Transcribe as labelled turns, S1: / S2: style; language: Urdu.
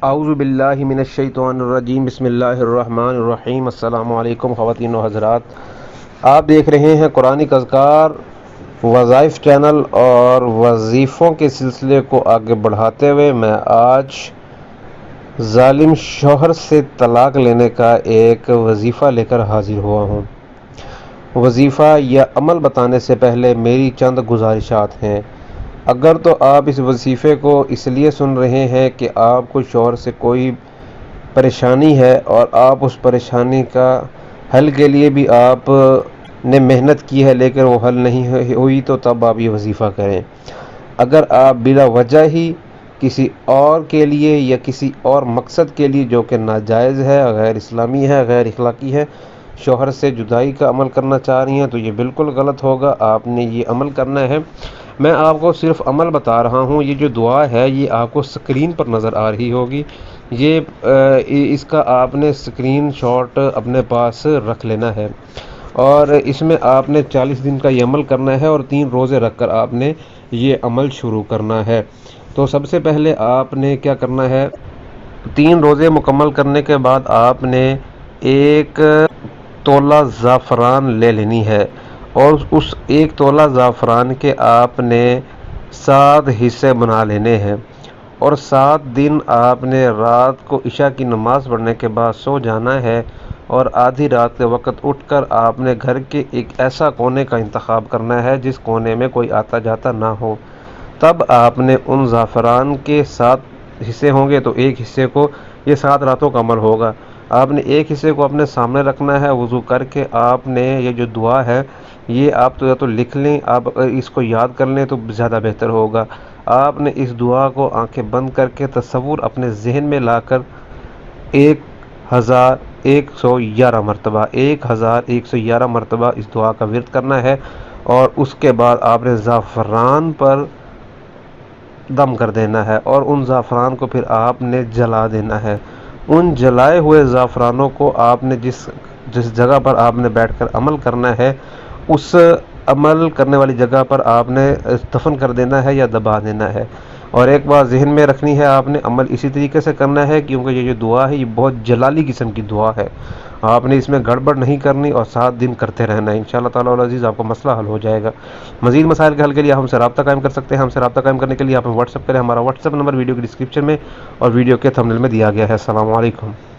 S1: اعوذ باللہ من الشیطان الرجیم، بسم اللہ الرحمن الرحیم۔ السلام علیکم خواتین و حضرات، آپ دیکھ رہے ہیں قرآنک اذکار وظائف چینل، اور وظیفوں کے سلسلے کو آگے بڑھاتے ہوئے میں آج ظالم شوہر سے طلاق لینے کا ایک وظیفہ لے کر حاضر ہوا ہوں۔ وظیفہ یا عمل بتانے سے پہلے میری چند گزارشات ہیں۔ اگر تو آپ اس وظیفے کو اس لیے سن رہے ہیں کہ آپ کو شوہر سے کوئی پریشانی ہے اور آپ اس پریشانی کا حل کے لیے بھی آپ نے محنت کی ہے لیکن وہ حل نہیں ہوئی، تو تب آپ یہ وظیفہ کریں۔ اگر آپ بلا وجہ ہی کسی اور کے لیے یا کسی اور مقصد کے لیے جو کہ ناجائز ہے، غیر اسلامی ہے، غیر اخلاقی ہے، شوہر سے جدائی کا عمل کرنا چاہ رہی ہیں، تو یہ بالکل غلط ہوگا۔ آپ نے یہ عمل کرنا ہے۔ میں آپ کو صرف عمل بتا رہا ہوں۔ یہ جو دعا ہے یہ آپ کو سکرین پر نظر آ رہی ہوگی۔ اس کا آپ نے سکرین شاٹ اپنے پاس رکھ لینا ہے، اور اس میں آپ نے 40 دن کا یہ عمل کرنا ہے، اور 3 روزے رکھ کر آپ نے یہ عمل شروع کرنا ہے۔ تو سب سے پہلے آپ نے کیا کرنا ہے، 3 روزے مکمل کرنے کے بعد آپ نے 1 تولہ زعفران لے لینی ہے، اور اس 1 تولہ زعفران کے آپ نے 7 حصے بنا لینے ہیں، اور 7 دن آپ نے رات کو عشاء کی نماز پڑھنے کے بعد سو جانا ہے، اور آدھی رات کے وقت اٹھ کر آپ نے گھر کے ایک ایسا کونے کا انتخاب کرنا ہے جس کونے میں کوئی آتا جاتا نہ ہو۔ تب آپ نے ان زعفران کے 7 حصے ہوں گے، تو 1 حصے کو، یہ 7 راتوں کا عمل ہوگا، آپ نے 1 حصے کو اپنے سامنے رکھنا ہے۔ وضو کر کے آپ نے یہ جو دعا ہے یہ آپ تو یا تو لکھ لیں، آپ اس کو یاد کر لیں تو زیادہ بہتر ہوگا۔ آپ نے اس دعا کو آنکھیں بند کر کے تصور اپنے ذہن میں لا کر 1111 مرتبہ 1111 مرتبہ اس دعا کا ورد کرنا ہے، اور اس کے بعد آپ نے زعفران پر دم کر دینا ہے، اور ان زعفران کو پھر آپ نے جلا دینا ہے۔ ان جلائے ہوئے زعفرانوں کو آپ نے جس جگہ پر آپ نے بیٹھ کر عمل کرنا ہے، اس عمل کرنے والی جگہ پر آپ نے دفن کر دینا ہے یا دبا دینا ہے۔ اور ایک بات ذہن میں رکھنی ہے، آپ نے عمل اسی طریقے سے کرنا ہے، کیونکہ یہ جو دعا ہے یہ بہت جلالی قسم کی دعا ہے، آپ نے اس میں گڑبڑ نہیں کرنی، اور 7 دن کرتے رہنا ہے۔ انشاءاللہ تعالی العزیز آپ کا مسئلہ حل ہو جائے گا۔ مزید مسائل کے حل کے لیے ہم سے رابطہ قائم کر سکتے ہیں۔ ہم سے رابطہ قائم کرنے کے لیے آپ واٹس ایپ کریں، ہمارا واٹس ایپ نمبر ویڈیو کی ڈسکرپشن میں اور ویڈیو کے تھمبنیل میں دیا گیا ہے۔ السلام علیکم۔